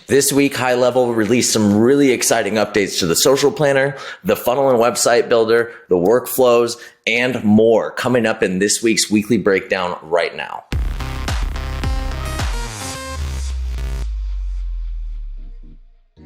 This week, HighLevel released some really exciting updates to the social planner, the funnel and website builder, the workflows, and more coming up in this week's weekly breakdown right now.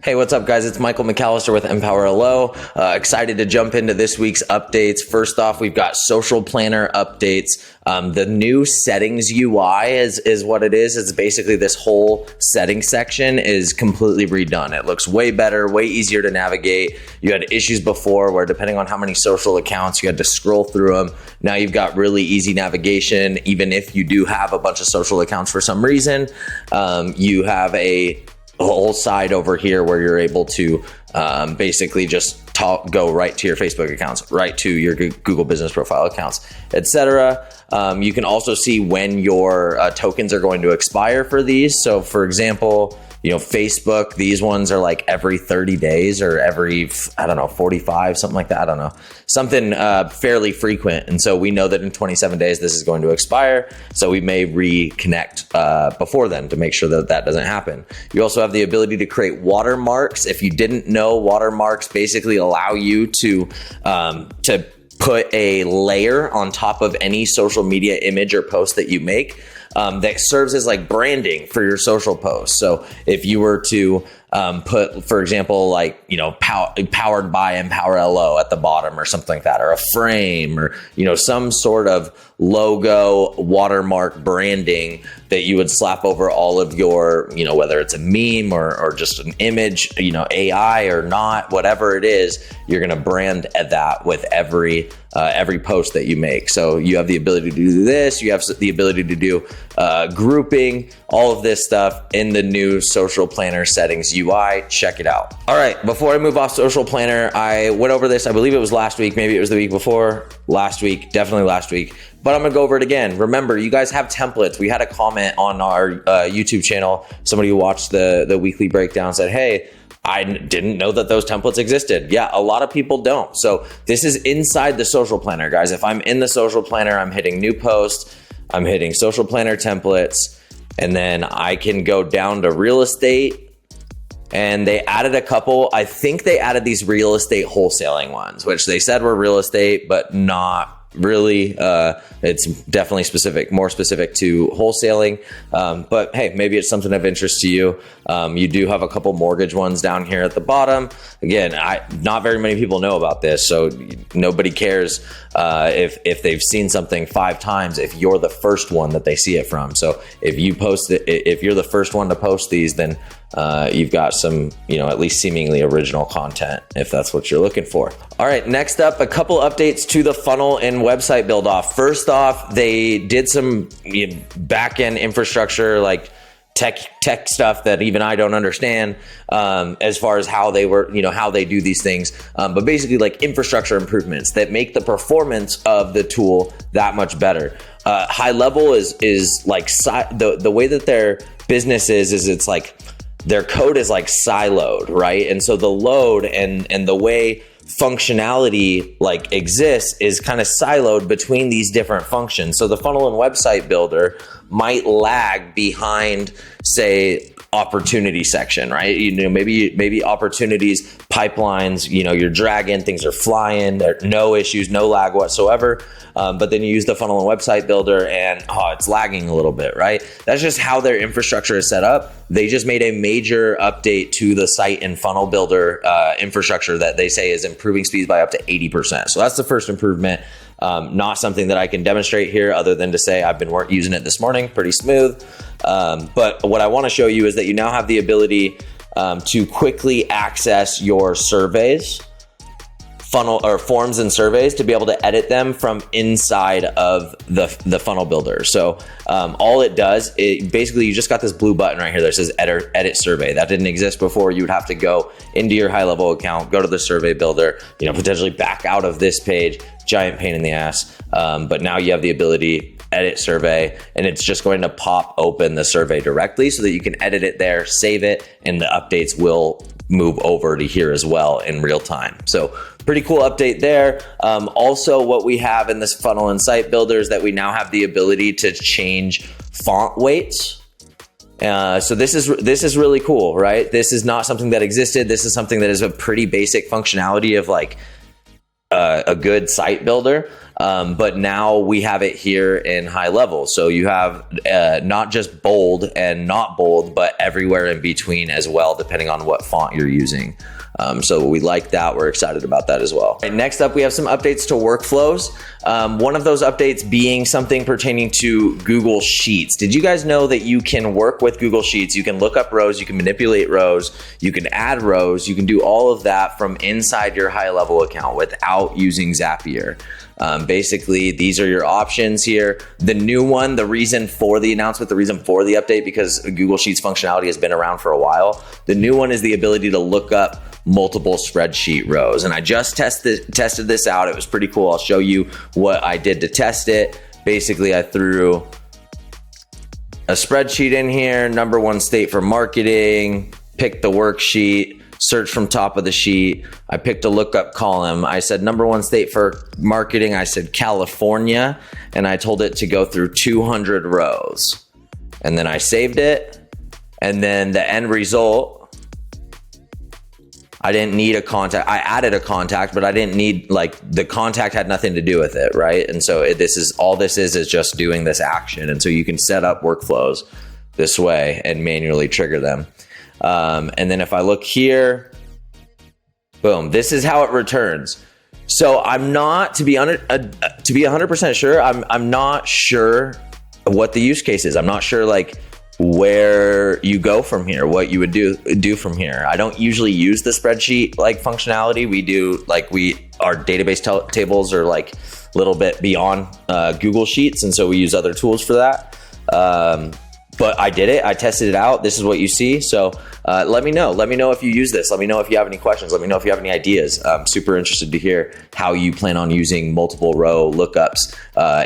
Hey, what's up, guys? It's Michael McAllister with EmpowerLO. Excited to jump into this week's updates. First off, we've got social planner updates. The new settings UI is what it is. It's basically this whole settings section is completely redone. It looks way better, way easier to navigate. You had issues before where depending on how many social accounts, you had to scroll through them. Now you've got really easy navigation. Even if you do have a bunch of social accounts for some reason, you have a whole side over here where you're able to basically just go right to your Facebook accounts, right to your Google business profile accounts, etc. You can also see when your tokens are going to expire for these. So for example, Facebook, these ones are like every 30 days or every, 45, something like that. I don't know, something fairly frequent. And so we know that in 27 days, this is going to expire. So we may reconnect before then to make sure that that doesn't happen. You also have the ability to create watermarks. If you didn't know, watermarks basically allow you to put a layer on top of any social media image or post that you make. That serves as like branding for your social posts. So if you were to put, for example, like, powered by EmpowerLO at the bottom or something like that, or a frame or, some sort of logo watermark branding that you would slap over all of your, whether it's a meme or just an image, AI or not, whatever it is, you're going to brand that with every post that you make. So you have the ability to do this. You have the ability to do grouping, all of this stuff in the new social planner settings UI. Check it out. All right, before I move off social planner, I went over this, I believe it was last week, maybe it was the week before, last week, definitely last week, but I'm gonna go over it again. Remember, you guys have templates. We had a comment on our YouTube channel. Somebody who watched the weekly breakdown said, hey, I didn't know that those templates existed. Yeah, a lot of people don't. So this is inside the social planner, guys. If I'm in the social planner, I'm hitting new post, I'm hitting social planner templates, and then I can go down to real estate. And they added a couple, I think they added these real estate wholesaling ones, which they said were real estate, but not really. It's definitely more specific to wholesaling. But hey, maybe it's something of interest to you. You do have a couple mortgage ones down here at the bottom. Again, not very many people know about this, so nobody cares if they've seen something 5 times if you're the first one that they see it from. So if you post it, if you're the first one to post these, then you've got some, at least seemingly original content if that's what you're looking for. All right, next up, a couple updates to the funnel and website build off. First off, they did some back-end infrastructure, like tech stuff that even I don't understand as far as how they were, how they do these things. But basically like infrastructure improvements that make the performance of the tool that much better. HighLevel is like the way that their business is it's like their code is like siloed, right? And so the load and the way functionality like exists is kind of siloed between these different functions. So the funnel and website builder might lag behind, say, opportunity section, right? Maybe opportunities, pipelines, you're dragging, things are flying, there are no issues, no lag whatsoever. But then you use the funnel and website builder and it's lagging a little bit, right? That's just how their infrastructure is set up. They just made a major update to the site and funnel builder infrastructure that they say is improving speeds by up to 80%. So that's the first improvement. Not something that I can demonstrate here other than to say I've been using it this morning, pretty smooth. But what I want to show you is that you now have the ability to quickly access your surveys, funnel or forms and surveys, to be able to edit them from inside of the funnel builder. So all it does, basically you just got this blue button right here that says edit survey. That didn't exist before. You would have to go into your HighLevel account, go to the survey builder, potentially back out of this page, giant pain in the ass. But now you have the ability edit survey, and it's just going to pop open the survey directly so that you can edit it there, save it, and the updates will move over to here as well in real time. So pretty cool update there. Also, what we have in this funnel and site builder is that we now have the ability to change font weights So this is really cool, right? This is not something that existed. This is something that is a pretty basic functionality of like a good site builder. But now we have it here in HighLevel. So you have not just bold and not bold, but everywhere in between as well, depending on what font you're using. So we like that. We're excited about that as well. Right, next up, we have some updates to workflows. One of those updates being something pertaining to Google Sheets. Did you guys know that you can work with Google Sheets? You can look up rows, you can manipulate rows, you can add rows, you can do all of that from inside your HighLevel account without using Zapier. Basically, these are your options here. The new one, the reason for the announcement, the reason for the update, because Google Sheets functionality has been around for a while. The new one is the ability to look up multiple spreadsheet rows. And I just tested this out. It was pretty cool. I'll show you what I did to test it. Basically, I threw a spreadsheet in here, number one state for marketing, picked the worksheet, search from top of the sheet. I picked a lookup column. I said number one state for marketing. I said California, and I told it to go through 200 rows. And then I saved it. And then the end result, I didn't need a contact. I added a contact, but I didn't need, like, the contact had nothing to do with it, right? And so this is just doing this action. And so you can set up workflows this way and manually trigger them. And then if I look here, boom, this is how it returns. So I'm not, to be 100% sure, I'm not sure what the use case is. I'm not sure, like, where you go from here, what you would do from here. I don't usually use the spreadsheet like functionality. We do, like, our database tables are like a little bit beyond Google Sheets, and so we use other tools for that. But I did it. I tested it out. This is what you see. So let me know. Let me know if you use this. Let me know if you have any questions. Let me know if you have any ideas. I'm super interested to hear how you plan on using multiple row lookups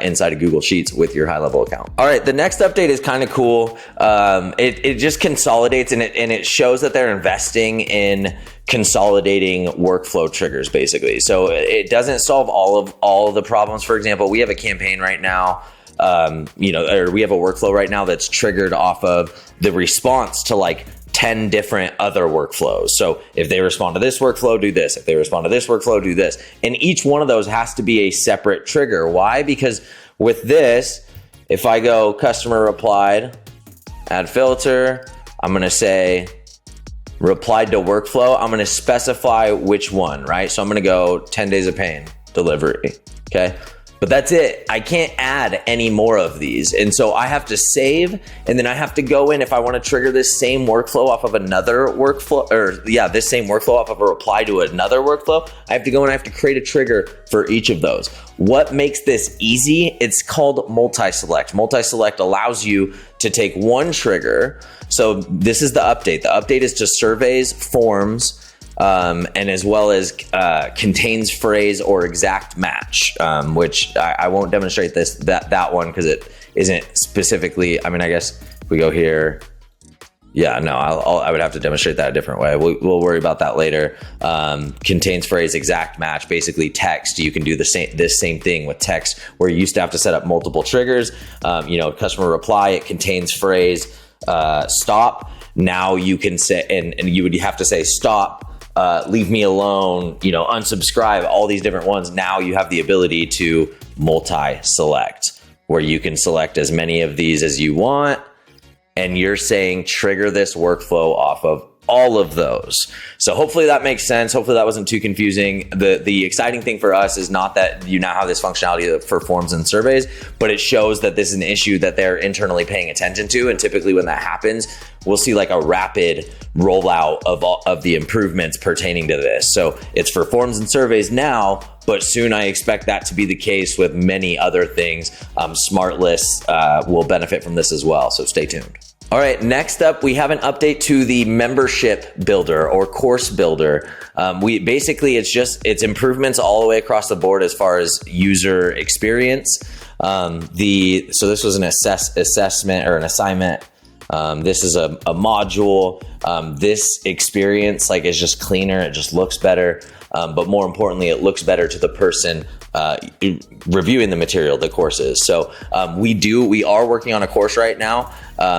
inside of Google Sheets with your HighLevel account. All right, the next update is kind of cool. It just consolidates and it shows that they're investing in consolidating workflow triggers, basically. So it doesn't solve all of the problems. For example, we have a campaign right now, or we have a workflow right now that's triggered off of the response to like 10 different other workflows. So if they respond to this workflow, do this. If they respond to this workflow, do this. And each one of those has to be a separate trigger. Why? Because with this, if I go customer replied, add filter, I'm going to say replied to workflow. I'm going to specify which one, right? So I'm going to go 10 days of pain delivery. Okay. But that's it. I can't add any more of these. And so I have to save, and then I have to go in if I want to trigger this same workflow off of another workflow, this same workflow off of a reply to another workflow. I have to go and I have to create a trigger for each of those. What makes this easy? It's called multi-select. Multi-select allows you to take one trigger. So this is the update. The update is to surveys, forms, and as well as contains phrase or exact match, which I won't demonstrate that one because it isn't specifically. I mean, I guess if we go here, yeah, no, I would have to demonstrate that a different way. We'll worry about that later. Contains phrase, exact match, basically text. You can do this same thing with text, where you used to have to set up multiple triggers. Customer reply, it contains phrase, stop. Now you can say, and you would have to say stop. Leave me alone, unsubscribe, all these different ones. Now you have the ability to multi-select, where you can select as many of these as you want. And you're saying trigger this workflow off of all of those. So hopefully that makes sense. Hopefully that wasn't too confusing. The exciting thing for us is not that you now have this functionality for forms and surveys, but it shows that this is an issue that they're internally paying attention to. And typically when that happens, we'll see like a rapid rollout of the improvements pertaining to this. So it's for forms and surveys now, but soon I expect that to be the case with many other things. Smart lists will benefit from this as well. So stay tuned. All right, next up, we have an update to the membership builder or course builder. It's improvements all the way across the board as far as user experience. So this was an assessment or an assignment. This is a module. This experience is just cleaner. It just looks better. But more importantly, it looks better to the person reviewing the material, the courses. So we are working on a course right now.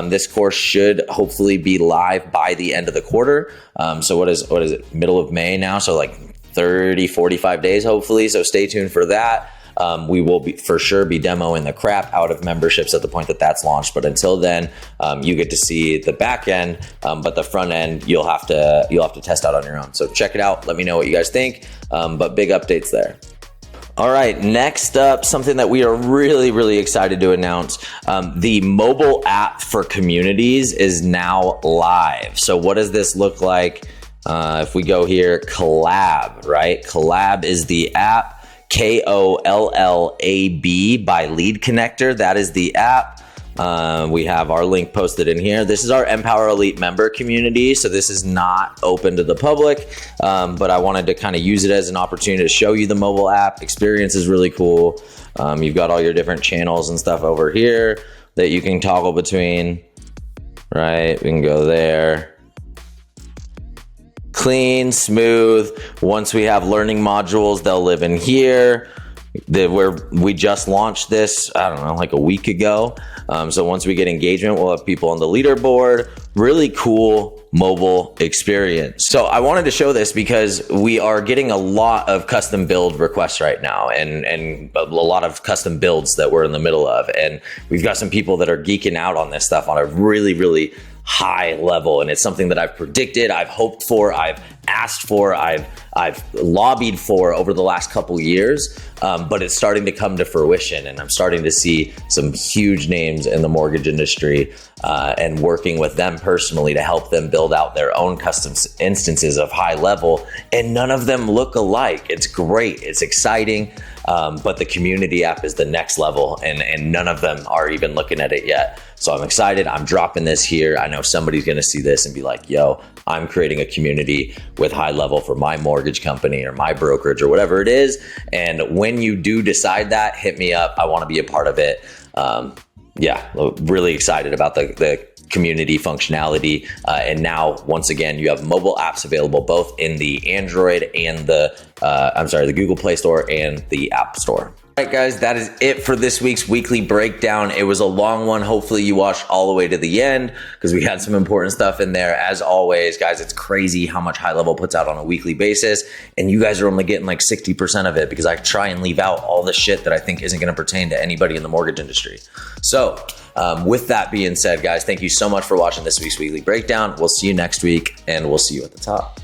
This course should hopefully be live by the end of the quarter. So what is it, middle of May now? So like 30, 45 days, hopefully. So stay tuned for that. We will for sure be demoing the crap out of memberships at the point that that's launched. But until then, you get to see the back end, but the front end you'll have to test out on your own. So check it out. Let me know what you guys think. But big updates there. All right, next up, something that we are really, really excited to announce. The mobile app for communities is now live. So what does this look like? If we go here, Kollab, right? Kollab is the app, Kollab by Lead Connector. That is the app. We have our link posted in here. This is our Empower Elite member community. So this is not open to the public, but I wanted to kind of use it as an opportunity to show you the mobile app. Experience is really cool. You've got all your different channels and stuff over here that you can toggle between, right? We can go there. Clean, smooth. Once we have learning modules, they'll live in here. We just launched this, I don't know, like a week ago. So once we get engagement, we'll have people on the leaderboard. Really cool mobile experience. So I wanted to show this because we are getting a lot of custom build requests right now and a lot of custom builds that we're in the middle of. And we've got some people that are geeking out on this stuff on a really, really high level. And it's something that I've predicted, I've hoped for, I've asked for, I've lobbied for over the last couple years, but it's starting to come to fruition. And I'm starting to see some huge names in the mortgage industry and working with them personally to help them build out their own custom instances of HighLevel. And none of them look alike. It's great. It's exciting. But the community app is the next level and none of them are even looking at it yet. So I'm excited. I'm dropping this here. I know somebody's going to see this and be like, yo, I'm creating a community with HighLevel for my mortgage company or my brokerage or whatever it is. And when you do decide that, hit me up. I want to be a part of it. Yeah, really excited about the community functionality. And now, once again, you have mobile apps available both in the Android and the Google Play Store and the App Store. All right, guys, that is it for this week's weekly breakdown. It was a long one. Hopefully you watched all the way to the end because we had some important stuff in there. As always, guys, it's crazy how much HighLevel puts out on a weekly basis. And you guys are only getting like 60% of it because I try and leave out all the shit that I think isn't going to pertain to anybody in the mortgage industry. So with that being said, guys, thank you so much for watching this week's weekly breakdown. We'll see you next week and we'll see you at the top.